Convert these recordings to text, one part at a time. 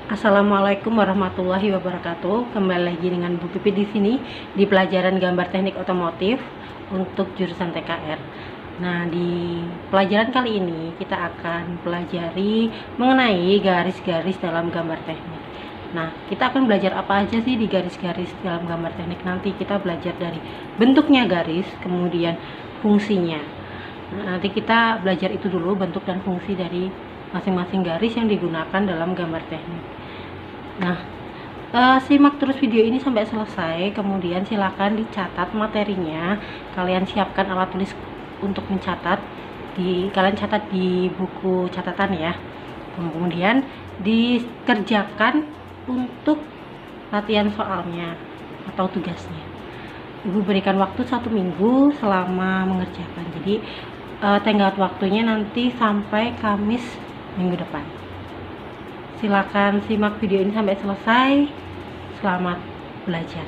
Assalamualaikum warahmatullahi wabarakatuh. Kembali lagi dengan Bu Pipi di sini di pelajaran gambar teknik otomotif untuk jurusan TKR. Nah, di pelajaran kali ini kita akan pelajari mengenai garis-garis dalam gambar teknik. Nah, kita akan belajar apa aja sih di garis-garis dalam gambar teknik. Nanti kita belajar dari bentuknya garis, kemudian fungsinya. Nah, nanti kita belajar itu dulu, bentuk dan fungsi dari masing-masing garis yang digunakan dalam gambar teknik. Nah, simak terus video ini sampai selesai, kemudian silakan dicatat materinya. Kalian siapkan alat tulis untuk mencatat, kalian catat di buku catatan ya. Kemudian dikerjakan untuk latihan soalnya atau tugasnya. Ibu berikan waktu 1 minggu selama mengerjakan. Jadi tenggat waktunya nanti sampai Kamis minggu depan. Silakan simak video ini sampai selesai. Selamat belajar.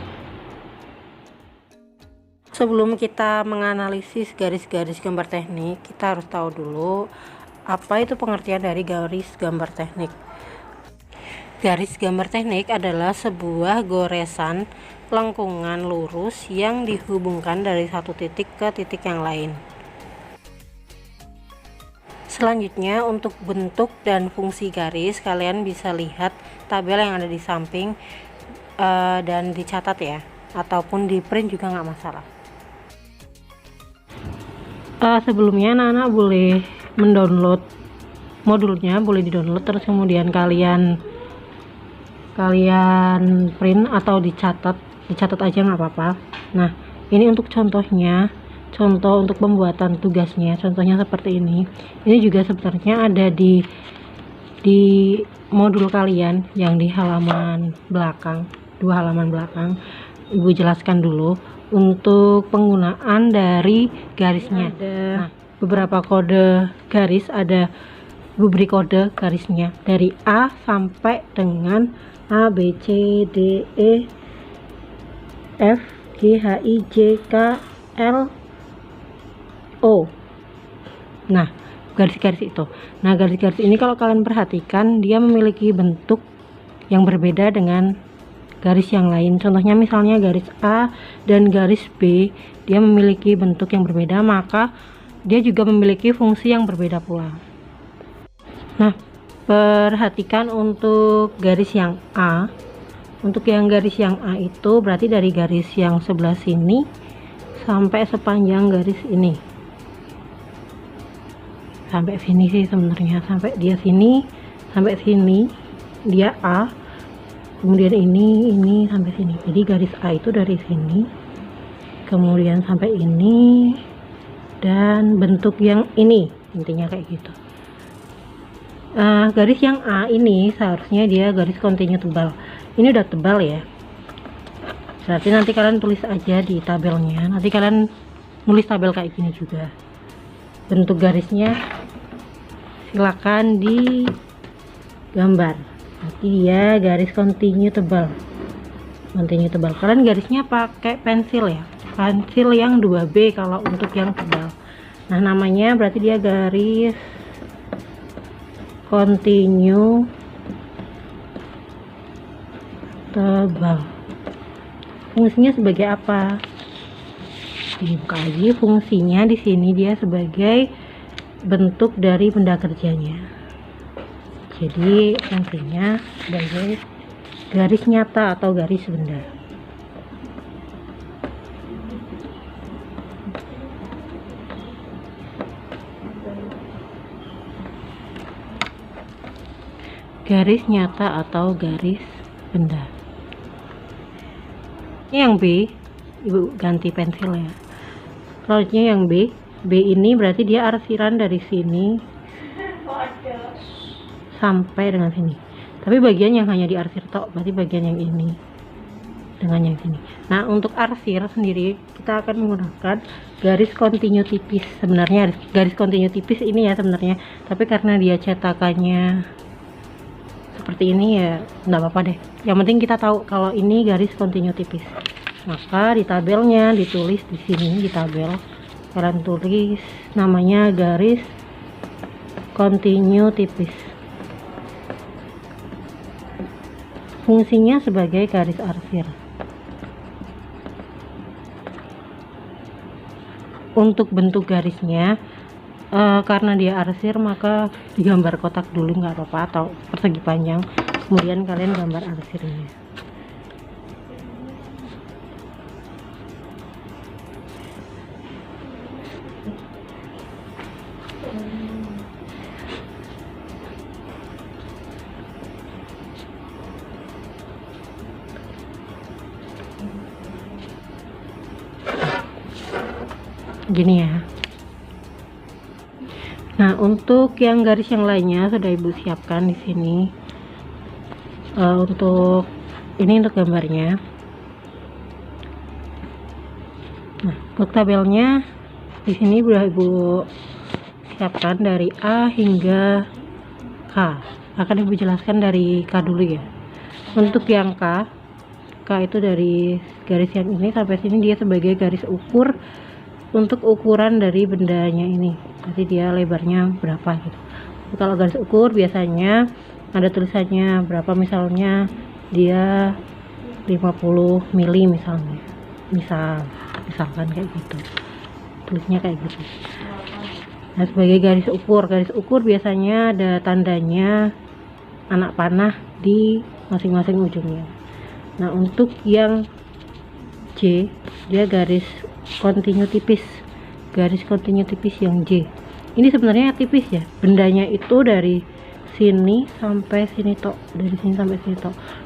Sebelum kita menganalisis garis-garis gambar teknik, kita harus tahu dulu apa itu pengertian dari garis gambar teknik. Garis gambar teknik adalah sebuah goresan lengkungan lurus yang dihubungkan dari satu titik ke titik yang lain. Selanjutnya, untuk bentuk dan fungsi garis, kalian bisa lihat tabel yang ada di samping dan dicatat ya, ataupun di print juga nggak masalah. Sebelumnya anak-anak boleh mendownload modulnya, boleh di-download, terus kemudian kalian print atau dicatat aja nggak apa-apa. Nah, ini untuk contohnya. Contoh untuk pembuatan tugasnya, contohnya seperti ini. Ini juga sebenarnya ada di modul kalian yang di halaman belakang, 2 halaman belakang. Ibu jelaskan dulu untuk penggunaan dari garisnya. Ada beberapa kode garis, ada ibu beri kode garisnya dari A sampai dengan A, B, C, D, E, F, G, H, I, J, K, L, O. Nah, garis-garis itu. Nah, garis-garis ini kalau kalian perhatikan, dia memiliki bentuk yang berbeda dengan garis yang lain. Contohnya misalnya garis A dan garis B, dia memiliki bentuk yang berbeda, maka dia juga memiliki fungsi yang berbeda pula. Nah, perhatikan untuk garis yang A. Untuk yang garis yang A itu berarti dari garis yang sebelah sini sampai sepanjang garis ini. Sampai sini sih sebenarnya, sampai dia sini, sampai sini dia A, kemudian ini sampai sini. Jadi garis A itu dari sini kemudian sampai ini, dan bentuk yang ini, intinya kayak gitu. Garis yang A ini seharusnya dia garis kontinu tebal. Ini udah tebal ya, berarti nanti kalian tulis aja di tabelnya. Nanti kalian nulis tabel kayak gini juga. Bentuk garisnya silakan digambar. Nanti dia garis kontinu tebal. Kalian garisnya pakai pensil ya, pensil yang 2B kalau untuk yang tebal. Nah, namanya berarti dia garis kontinu tebal. Fungsinya sebagai apa? Dibuka lagi, fungsinya di sini dia sebagai bentuk dari benda kerjanya. Jadi fungsinya sebagai garis nyata atau garis benda. Garis nyata atau garis benda. Ini yang B, ibu ganti pensil ya. Selanjutnya yang B ini berarti dia arsiran dari sini sampai dengan sini. Tapi bagian yang hanya diarsir tok, berarti bagian yang ini dengan yang sini. Nah, untuk arsir sendiri kita akan menggunakan garis kontinu tipis. Sebenarnya garis kontinu tipis ini ya sebenarnya, tapi karena dia cetakannya seperti ini ya enggak apa-apa deh. Yang penting kita tahu kalau ini garis kontinu tipis. Maka di tabelnya ditulis di sini, di tabel kalian tulis namanya garis kontinu tipis. fungsinya sebagai garis arsir. Untuk bentuk garisnya, karena dia arsir maka digambar kotak dulu nggak apa-apa, atau persegi panjang, kemudian kalian gambar arsirnya. Gini ya. Nah, untuk yang garis yang lainnya sudah ibu siapkan di sini. Untuk ini untuk gambarnya. Nah, untuk tabelnya di sini sudah ibu siapkan dari A hingga K. Akan ibu jelaskan dari K dulu ya. Untuk yang K itu dari garis yang ini sampai sini dia sebagai garis ukur untuk ukuran dari bendanya ini. Jadi dia lebarnya berapa gitu. Kalau garis ukur biasanya ada tulisannya berapa, misalnya dia 50 mili misalnya. Misalkan kayak gitu. Tulisnya kayak gitu. Nah, sebagai garis ukur biasanya ada tandanya anak panah di masing-masing ujungnya. Nah, untuk yang J dia garis kontinu tipis, yang J ini sebenarnya tipis ya, bendanya itu dari sini sampai sini tok,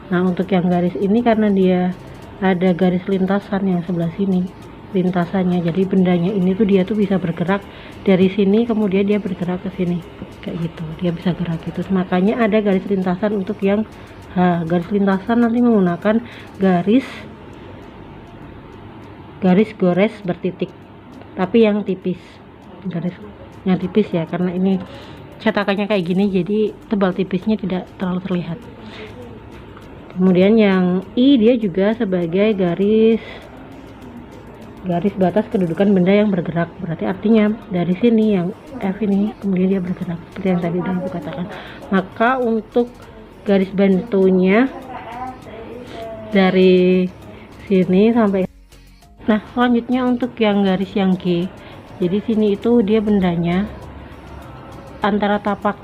Nah, untuk yang garis ini karena dia ada garis lintasan yang sebelah sini lintasannya, jadi bendanya ini tuh dia tuh bisa bergerak dari sini kemudian dia bergerak ke sini kayak gitu, dia bisa gerak gitu. Makanya ada garis lintasan untuk yang H. Garis lintasan nanti menggunakan garis gores bertitik, tapi yang tipis, garis yang tipis ya, karena ini cetakannya kayak gini jadi tebal tipisnya tidak terlalu terlihat. Kemudian yang I dia juga sebagai garis batas kedudukan benda yang bergerak, berarti artinya dari sini yang F ini kemudian dia bergerak seperti yang tadi udah ibu katakan. Maka untuk garis bantunya dari sini sampai. Nah, selanjutnya untuk yang garis yang G, jadi sini itu dia bendanya antara tampak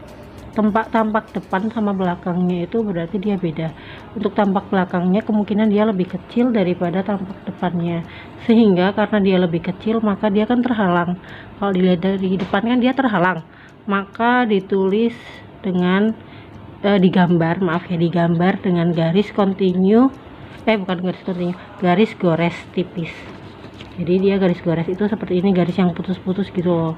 depan sama belakangnya itu berarti dia beda. Untuk tampak belakangnya kemungkinan dia lebih kecil daripada tampak depannya, sehingga karena dia lebih kecil maka dia kan terhalang. Kalau dilihat dari depan kan dia terhalang, maka ditulis dengan digambar dengan garis kontinu, garis gores tipis. Jadi dia garis gores itu seperti ini, garis yang putus-putus gitu loh.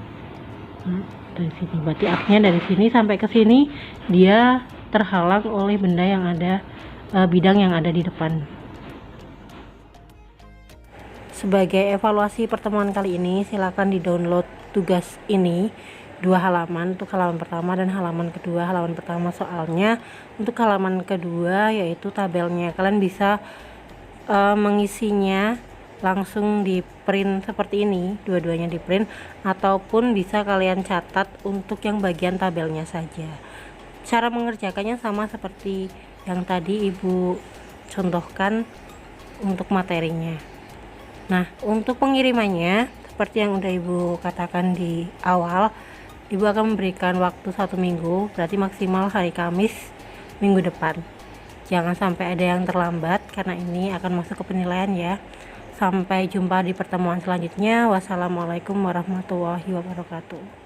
Nah, dari sini berarti artinya dari sini sampai ke sini dia terhalang oleh benda yang ada, bidang yang ada di depan. Sebagai evaluasi pertemuan kali ini, silakan di-download tugas ini 2 halaman, untuk halaman pertama dan halaman kedua. Halaman pertama soalnya, untuk halaman kedua yaitu tabelnya. Kalian bisa mengisinya langsung di print seperti ini, dua-duanya di print, ataupun bisa kalian catat untuk yang bagian tabelnya saja. Cara mengerjakannya sama seperti yang tadi ibu contohkan untuk materinya. Nah, untuk pengirimannya seperti yang udah ibu katakan di awal, ibu akan memberikan waktu 1 minggu, berarti maksimal hari Kamis minggu depan. Jangan sampai ada yang terlambat karena ini akan masuk ke penilaian ya. Sampai jumpa di pertemuan selanjutnya. Wassalamualaikum warahmatullahi wabarakatuh.